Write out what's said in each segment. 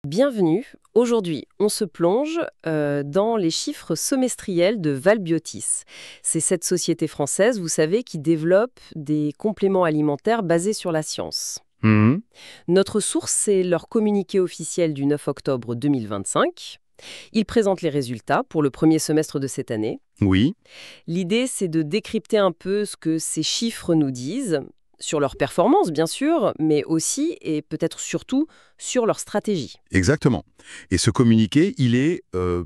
Bienvenue. Aujourd'hui, on se plonge dans les chiffres semestriels de Valbiotis. C'est cette société française, vous savez, qui développe des compléments alimentaires basés sur la science. Mhm. Notre source, c'est leur communiqué officiel du 9 octobre 2025. Ils présentent les résultats pour le premier semestre de cette année. Oui, L'idée, c'est de décrypter un peu ce que ces chiffres nous disent, sur leur performance, bien sûr, mais aussi, et peut-être surtout, sur leur stratégie. exactement. Et ce communiqué, il est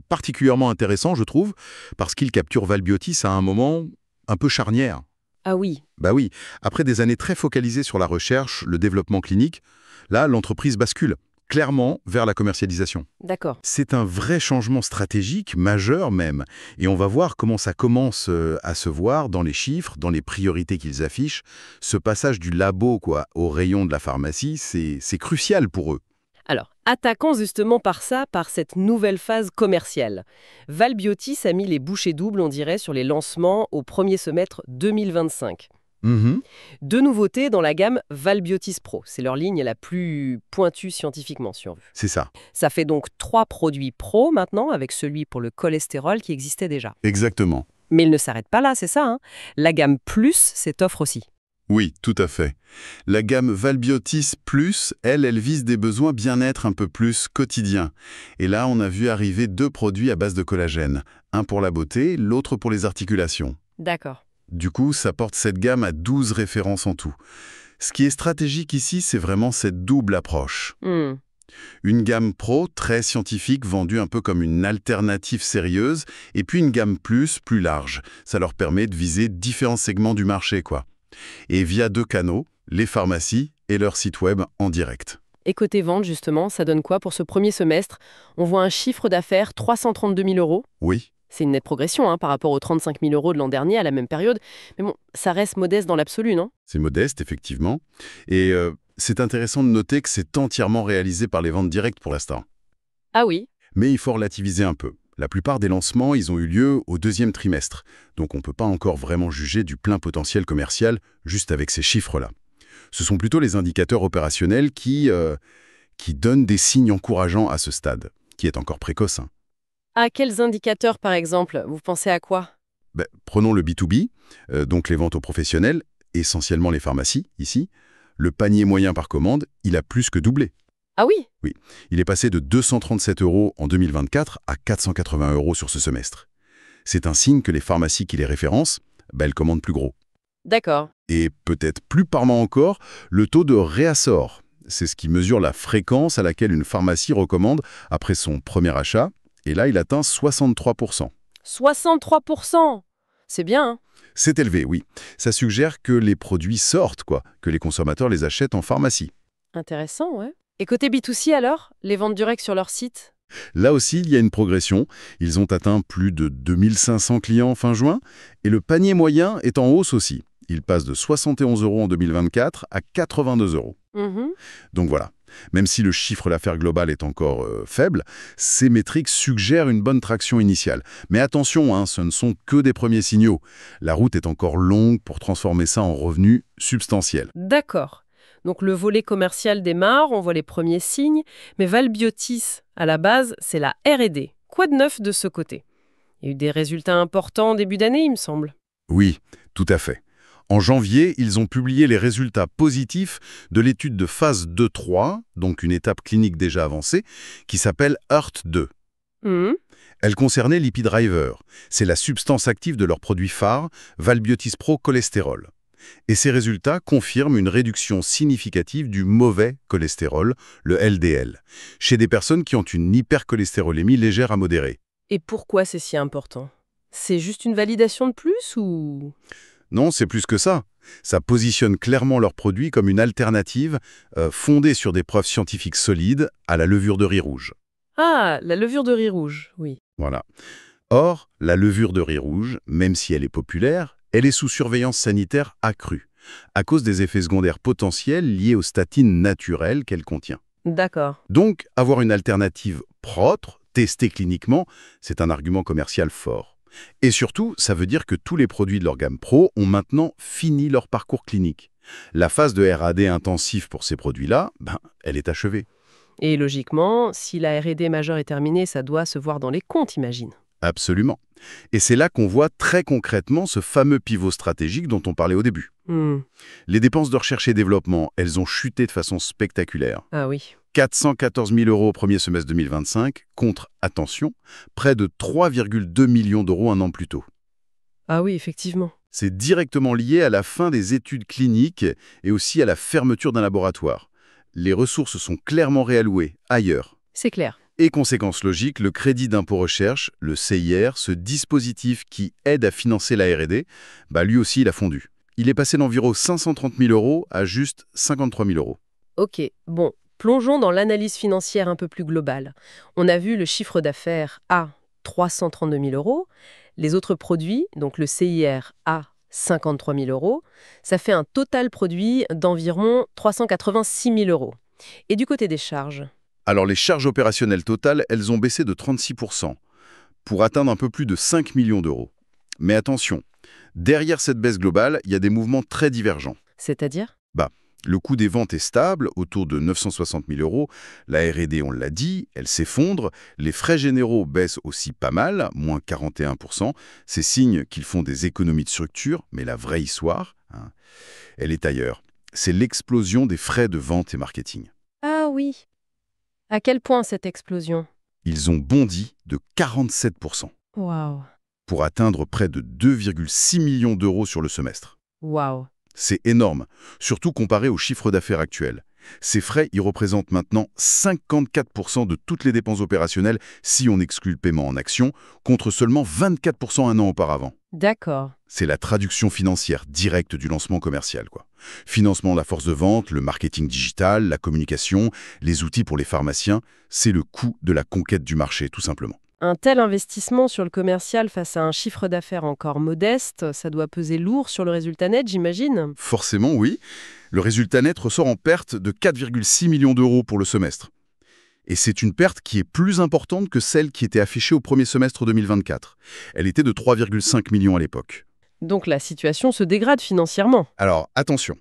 particulièrement intéressant, je trouve, parce qu'il capture Valbiotis à un moment un peu charnière. Ah oui, Bah oui, après des années très focalisées sur la recherche, le développement clinique, là, l'entreprise bascule clairement vers la commercialisation. d'accord. C'est un vrai changement stratégique, majeur même, et on va voir comment ça commence à se voir dans les chiffres, dans les priorités qu'ils affichent. Ce passage du labo au rayon de la pharmacie, c'est crucial pour eux. Alors, attaquons justement par ça, par cette nouvelle phase commerciale. Valbiotis a mis les bouchées doubles, on dirait, sur les lancements au premier semestre 2025. Mhm, Deux nouveautés dans la gamme Valbiotis Pro. C'est leur ligne la plus pointue scientifiquement, si on veut. c'est ça. Ça fait donc 3 produits pro maintenant, avec celui pour le cholestérol qui existait déjà. Exactement. Mais il ne s'arrête pas là, c'est ça, hein. La gamme Plus s'étoffe aussi. Oui, tout à fait. La gamme Valbiotis Plus, elle vise des besoins bien-être un peu plus quotidiens. Et là, on a vu arriver deux produits à base de collagène. Un pour la beauté, l'autre pour les articulations. D'accord. Du coup, ça porte cette gamme à 12 références en tout. Ce qui est stratégique ici, c'est vraiment cette double approche. Hmm. Une gamme pro, très scientifique, vendue un peu comme une alternative sérieuse, et puis une gamme plus large. Ça leur permet de viser différents segments du marché, quoi. Et via deux canaux, les pharmacies et leur site web en direct. Et côté vente, justement, ça donne quoi pour ce premier semestre? On voit un chiffre d'affaires 332 000 euros. Oui, C'est une nette progression par rapport aux 35 000 euros de l'an dernier à la même période. Mais bon, ça reste modeste dans l'absolu, non? c'est modeste, effectivement. Et c'est intéressant de noter que c'est entièrement réalisé par les ventes directes pour l'instant. Ah oui, Mais il faut relativiser un peu. La plupart des lancements, ils ont eu lieu au deuxième trimestre. Donc on ne peut pas encore vraiment juger du plein potentiel commercial juste avec ces chiffres-là. Ce sont plutôt les indicateurs opérationnels qui donnent des signes encourageants à ce stade, qui est encore précoce, hein. à quels indicateurs, par exemple? Vous pensez à quoi? Ben, prenons le B2B, donc les ventes aux professionnels, essentiellement les pharmacies, ici. Le panier moyen par commande, il a plus que doublé. Ah oui, Oui, il est passé de 237 € en 2024 à 480 € sur ce semestre. C'est un signe que les pharmacies qui les référencent, ben, elles commandent plus gros. d'accord. Et peut-être plus parlant encore, le taux de réassort. C'est ce qui mesure la fréquence à laquelle une pharmacie recommande après son premier achat. Et là, il atteint 63%. 63%. C'est bien, hein? C'est élevé, oui. Ça suggère que les produits sortent, que les consommateurs les achètent en pharmacie. Intéressant, ouais. Et côté B2C alors? Les ventes directes sur leur site? Là aussi, il y a une progression. Ils ont atteint plus de 2500 clients fin juin. Et le panier moyen est en hausse aussi. Il passe de 71 € en 2024 à 82 €. Mhm. Donc voilà. Même si le chiffre d'affaires global est encore faible, ces métriques suggèrent une bonne traction initiale. Mais attention, hein, ce ne sont que des premiers signaux. La route est encore longue pour transformer ça en revenus substantiels. D'accord. Donc le volet commercial démarre, on voit les premiers signes, mais Valbiotis, à la base, c'est la R&D. Quoi de neuf de ce côté? Il y a eu des résultats importants en début d'année, il me semble. Oui, tout à fait. En janvier, ils ont publié les résultats positifs de l'étude de phase 2-3, donc une étape clinique déjà avancée, qui s'appelle HEART-2. Mhm. Elle concernait l'EpiDriver. C'est la substance active de leur produit phare, Valbiotis Pro Cholestérol. Et ces résultats confirment une réduction significative du mauvais cholestérol, le LDL, chez des personnes qui ont une hypercholestérolémie légère à modérée. Et pourquoi c'est si important? C'est juste une validation de plus ou... Non, c'est plus que ça. Ça positionne clairement leur produit comme une alternative fondée sur des preuves scientifiques solides à la levure de riz rouge. Ah, la levure de riz rouge, oui. Voilà. Or, la levure de riz rouge, même si elle est populaire, elle est sous surveillance sanitaire accrue, à cause des effets secondaires potentiels liés aux statines naturelles qu'elle contient. D'accord. Donc, avoir une alternative propre, testée cliniquement, c'est un argument commercial fort. Et surtout, ça veut dire que tous les produits de leur gamme Pro ont maintenant fini leur parcours clinique. La phase de R&D intensif pour ces produits-là, elle est achevée. Et logiquement, si la R&D majeure est terminée, ça doit se voir dans les comptes, imagine. Absolument. Et c'est là qu'on voit très concrètement ce fameux pivot stratégique dont on parlait au début. Hmm. Les dépenses de recherche et développement, elles ont chuté de façon spectaculaire. Ah oui. 414 000 € au premier semestre 2025, contre, attention, près de 3,2 millions d'euros un an plus tôt. Ah oui, effectivement. C'est directement lié à la fin des études cliniques et aussi à la fermeture d'un laboratoire. Les ressources sont clairement réallouées ailleurs. C'est clair. Et conséquence logique, le crédit d'impôt recherche, le CIR, ce dispositif qui aide à financer la R&D, lui aussi il a fondu. Il est passé d'environ 530 000 € à juste 53 000 €. Ok, bon, plongeons dans l'analyse financière un peu plus globale. On a vu le chiffre d'affaires à 332 000 €, les autres produits, donc le CIR à 53 000 €, ça fait un total produit d'environ 386 000 €. Et du côté des charges? Alors les charges opérationnelles totales, elles ont baissé de 36%, pour atteindre un peu plus de 5 millions d'euros. Mais attention, derrière cette baisse globale, il y a des mouvements très divergents. C'est-à-dire? Le coût des ventes est stable, autour de 960 000 €. La R&D, on l'a dit, elle s'effondre. Les frais généraux baissent aussi pas mal, moins 41%. C'est signe qu'ils font des économies de structure, mais la vraie histoire, elle est ailleurs. C'est l'explosion des frais de vente et marketing. Ah oui. À quel point cette explosion? Ils ont bondi de 47%, Waouh. pour atteindre près de 2,6 millions d'euros sur le semestre. Waouh. C'est énorme, surtout comparé au chiffre d'affaires actuel. Ces frais, ils représentent maintenant 54% de toutes les dépenses opérationnelles si on exclut le paiement en actions, contre seulement 24% un an auparavant. D'accord. C'est la traduction financière directe du lancement commercial, quoi. Financement de la force de vente, le marketing digital, la communication, les outils pour les pharmaciens, c'est le coût de la conquête du marché, tout simplement. Un tel investissement sur le commercial face à un chiffre d'affaires encore modeste, ça doit peser lourd sur le résultat net, j'imagine? Forcément, oui. Le résultat net ressort en perte de 4,6 millions d'euros pour le semestre. Et c'est une perte qui est plus importante que celle qui était affichée au premier semestre 2024. Elle était de 3,5 millions à l'époque. Donc la situation se dégrade financièrement. Alors, attention,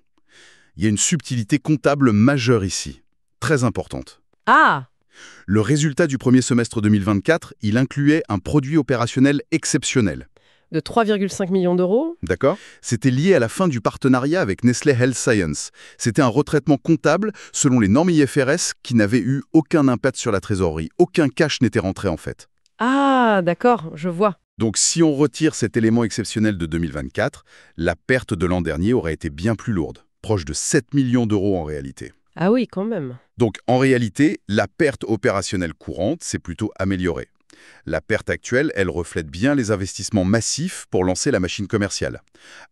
il y a une subtilité comptable majeure ici, très importante. Ah! Le résultat du premier semestre 2024, il incluait un produit opérationnel exceptionnel. De 3,5 millions d'euros? D'accord? C'était lié à la fin du partenariat avec Nestlé Health Science. C'était un retraitement comptable selon les normes IFRS qui n'avait eu aucun impact sur la trésorerie. Aucun cash n'était rentré en fait. Ah, d'accord, je vois. Donc si on retire cet élément exceptionnel de 2024, la perte de l'an dernier aurait été bien plus lourde, proche de 7 millions d'euros en réalité. Ah oui, quand même. Donc en réalité, la perte opérationnelle courante s'est plutôt améliorée. La perte actuelle, elle reflète bien les investissements massifs pour lancer la machine commerciale,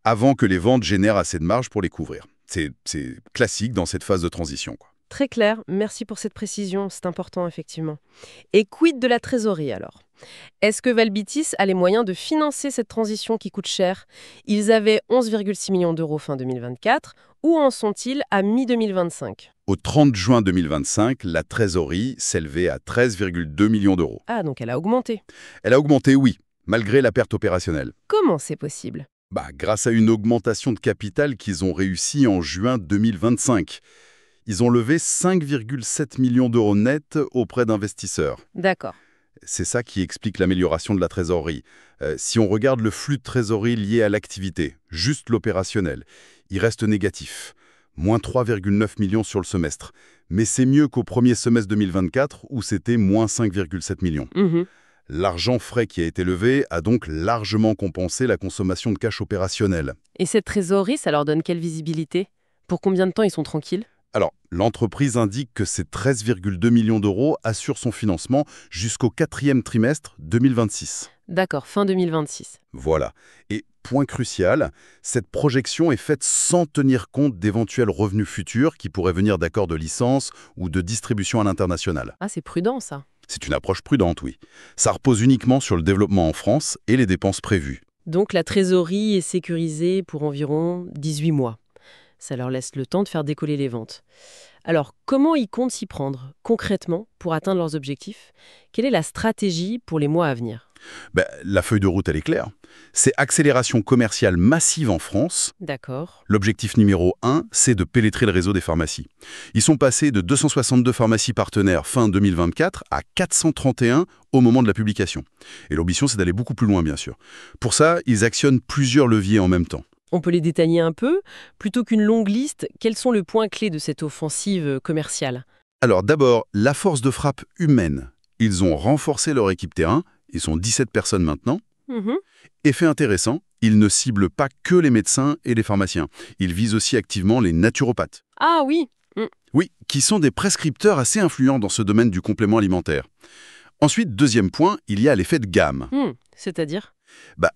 avant que les ventes génèrent assez de marge pour les couvrir. C'est classique dans cette phase de transition, quoi. Très clair, merci pour cette précision, c'est important effectivement. Et quid de la trésorerie alors? Est-ce que Valbitis a les moyens de financer cette transition qui coûte cher? Ils avaient 11,6 millions d'euros fin 2024, où en sont-ils à mi-2025? Au 30 juin 2025, la trésorerie s'élevait à 13,2 millions d'euros. Ah, donc elle a augmenté. Elle a augmenté, oui, malgré la perte opérationnelle. Comment c'est possible? Grâce à une augmentation de capital qu'ils ont réussi en juin 2025. Ils ont levé 5,7 millions d'euros nets auprès d'investisseurs. D'accord. C'est ça qui explique l'amélioration de la trésorerie. Si on regarde le flux de trésorerie lié à l'activité, juste l'opérationnel, il reste négatif. Moins 3,9 millions sur le semestre. Mais c'est mieux qu'au premier semestre 2024 où c'était moins 5,7 millions. L'argent frais qui a été levé a donc largement compensé la consommation de cash opérationnel. Et cette trésorerie, ça leur donne quelle visibilité? Pour combien de temps ils sont tranquilles? Alors, l'entreprise indique que ces 13,2 millions d'euros assurent son financement jusqu'au 4e trimestre 2026. D'accord, fin 2026. Voilà. Et point crucial, cette projection est faite sans tenir compte d'éventuels revenus futurs qui pourraient venir d'accords de licence ou de distribution à l'international. Ah, c'est prudent ça. C'est une approche prudente, oui. Ça repose uniquement sur le développement en France et les dépenses prévues. Donc la trésorerie est sécurisée pour environ 18 mois. Ça leur laisse le temps de faire décoller les ventes. Alors, comment ils comptent s'y prendre, concrètement, pour atteindre leurs objectifs? Quelle est la stratégie pour les mois à venir? La feuille de route, elle est claire. C'est accélération commerciale massive en France. D'accord. L'objectif numéro 1, c'est de pénétrer le réseau des pharmacies. Ils sont passés de 262 pharmacies partenaires fin 2024 à 431 au moment de la publication. Et l'ambition, c'est d'aller beaucoup plus loin, bien sûr. Pour ça, ils actionnent plusieurs leviers en même temps. On peut les détailler un peu. Plutôt qu'une longue liste, quels sont les points clés de cette offensive commerciale? Alors d'abord, la force de frappe humaine. Ils ont renforcé leur équipe terrain. Ils sont 17 personnes maintenant. Mhm. Effet intéressant, ils ne ciblent pas que les médecins et les pharmaciens. Ils visent aussi activement les naturopathes. Ah oui. Oui, qui sont des prescripteurs assez influents dans ce domaine du complément alimentaire. Ensuite, deuxième point, il y a l'effet de gamme. C'est-à-dire?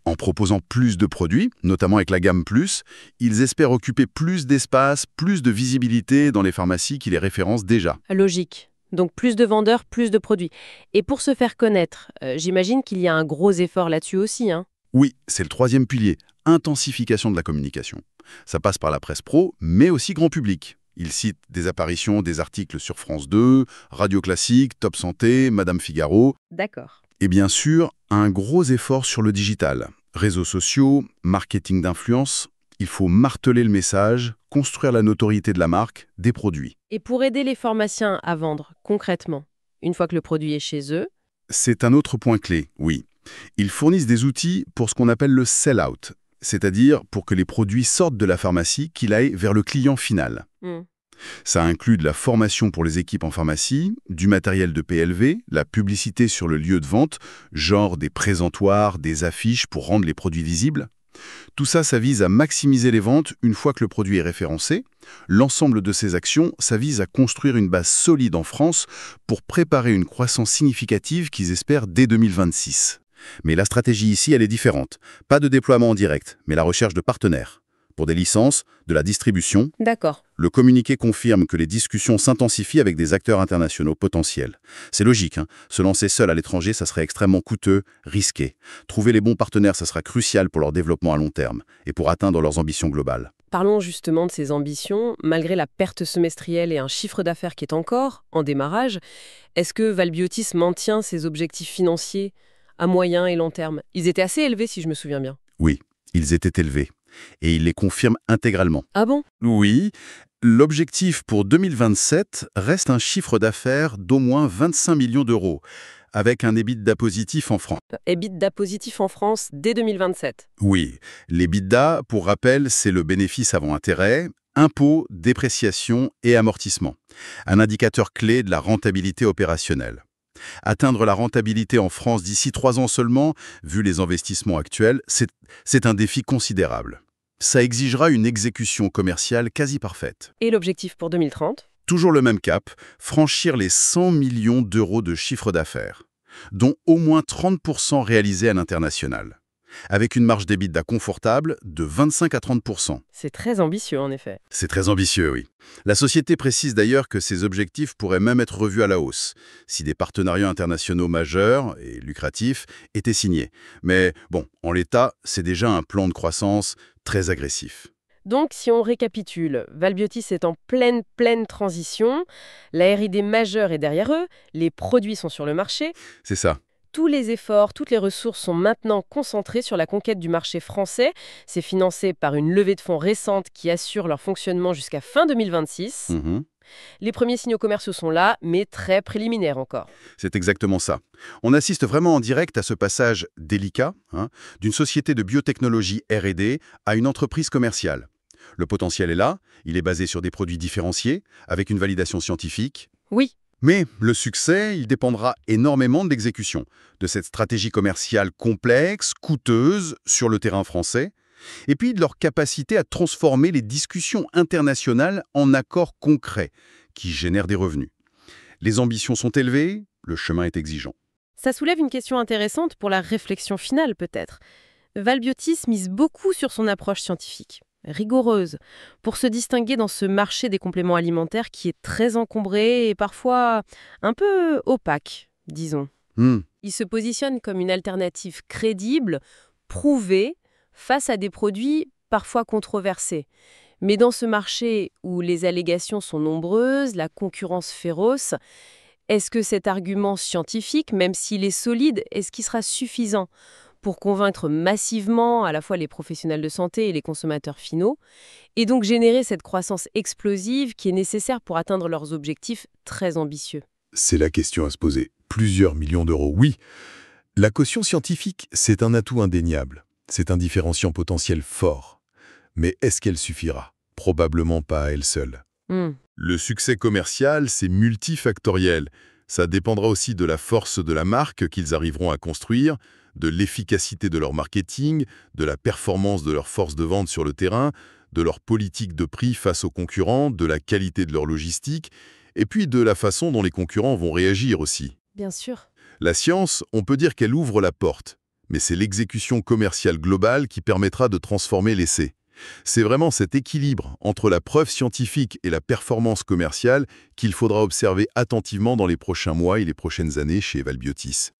En proposant plus de produits, notamment avec la gamme Plus, ils espèrent occuper plus d'espace, plus de visibilité dans les pharmacies qui les référencent déjà. Logique. Donc plus de vendeurs, plus de produits. Et pour se faire connaître, j'imagine qu'il y a un gros effort là-dessus aussi, hein? Oui, c'est le troisième pilier, intensification de la communication. Ça passe par la presse pro, mais aussi grand public. Ils citent des apparitions, des articles sur France 2, Radio Classique, Top Santé, Madame Figaro. D'accord. Et bien sûr, un gros effort sur le digital. Réseaux sociaux, marketing d'influence. Il faut marteler le message, construire la notoriété de la marque, des produits. Et pour aider les pharmaciens à vendre concrètement, une fois que le produit est chez eux? C'est un autre point clé, oui. Ils fournissent des outils pour ce qu'on appelle le sell-out, c'est-à-dire pour que les produits sortent de la pharmacie, qu'ils aillent vers le client final. Ça inclut de la formation pour les équipes en pharmacie, du matériel de PLV, la publicité sur le lieu de vente, genre des présentoirs, des affiches pour rendre les produits visibles. Tout ça, ça vise à maximiser les ventes une fois que le produit est référencé. L'ensemble de ces actions, ça vise à construire une base solide en France pour préparer une croissance significative qu'ils espèrent dès 2026. Mais la stratégie ici, elle est différente. Pas de déploiement en direct, mais la recherche de partenaires. Pour des licences, de la distribution. D'accord. Le communiqué confirme que les discussions s'intensifient avec des acteurs internationaux potentiels. C'est logique, hein. Se lancer seul à l'étranger, ça serait extrêmement coûteux, risqué. Trouver les bons partenaires, ça sera crucial pour leur développement à long terme et pour atteindre leurs ambitions globales. Parlons justement de ces ambitions. Malgré la perte semestrielle et un chiffre d'affaires qui est encore en démarrage, est-ce que Valbiotis maintient ses objectifs financiers à moyen et long terme? Ils étaient assez élevés, si je me souviens bien. Oui, ils étaient élevés. Et il les confirme intégralement. Ah bon? Oui, l'objectif pour 2027 reste un chiffre d'affaires d'au moins 25 millions d'euros, avec un EBITDA positif en France. EBITDA positif en France dès 2027. Oui, l'EBITDA, pour rappel, c'est le bénéfice avant intérêt, impôts, dépréciation et amortissement. Un indicateur clé de la rentabilité opérationnelle. Atteindre la rentabilité en France d'ici 3 ans seulement, vu les investissements actuels, c'est un défi considérable. Ça exigera une exécution commerciale quasi parfaite. Et l'objectif pour 2030? Toujours le même cap, franchir les 100 millions d'euros de chiffre d'affaires, dont au moins 30% réalisés à l'international, avec une marge d'EBITDA confortable de 25 à 30%. C'est très ambitieux, en effet. C'est très ambitieux, oui. La société précise d'ailleurs que ces objectifs pourraient même être revus à la hausse, si des partenariats internationaux majeurs et lucratifs étaient signés. Mais bon, en l'état, c'est déjà un plan de croissance très agressif. Donc, si on récapitule, Valbiotis est en pleine transition, la R&D majeure est derrière eux, les produits sont sur le marché, C'est ça. tous les efforts, toutes les ressources sont maintenant concentrés sur la conquête du marché français. C'est financé par une levée de fonds récente qui assure leur fonctionnement jusqu'à fin 2026. Les premiers signaux commerciaux sont là, mais très préliminaires encore. C'est exactement ça. On assiste vraiment en direct à ce passage délicat d'une société de biotechnologie R&D à une entreprise commerciale. Le potentiel est là, il est basé sur des produits différenciés, avec une validation scientifique. Oui. Mais le succès, il dépendra énormément de l'exécution, de cette stratégie commerciale complexe, coûteuse, sur le terrain français, et puis de leur capacité à transformer les discussions internationales en accords concrets, qui génèrent des revenus. Les ambitions sont élevées, le chemin est exigeant. Ça soulève une question intéressante pour la réflexion finale, peut-être. Valbiotis mise beaucoup sur son approche scientifique, rigoureuse, pour se distinguer dans ce marché des compléments alimentaires qui est très encombré et parfois un peu opaque, disons. Il se positionne comme une alternative crédible, prouvée, face à des produits parfois controversés. Mais dans ce marché où les allégations sont nombreuses, la concurrence féroce, Est-ce que cet argument scientifique, même s'il est solide, est-ce qu'il sera suffisant pour convaincre massivement à la fois les professionnels de santé et les consommateurs finaux, et donc générer cette croissance explosive qui est nécessaire pour atteindre leurs objectifs très ambitieux? C'est la question à se poser. Plusieurs millions d'euros, oui. La caution scientifique, c'est un atout indéniable. C'est un différenciant potentiel fort. Mais est-ce qu'elle suffira? Probablement pas à elle seule. Hmm, Le succès commercial, c'est multifactoriel. Ça dépendra aussi de la force de la marque qu'ils arriveront à construire, de l'efficacité de leur marketing, de la performance de leur force de vente sur le terrain, de leur politique de prix face aux concurrents, de la qualité de leur logistique, et puis de la façon dont les concurrents vont réagir aussi. bien sûr. La science, on peut dire qu'elle ouvre la porte, mais c'est l'exécution commerciale globale qui permettra de transformer l'essai. C'est vraiment cet équilibre entre la preuve scientifique et la performance commerciale qu'il faudra observer attentivement dans les prochains mois et les prochaines années chez Valbiotis.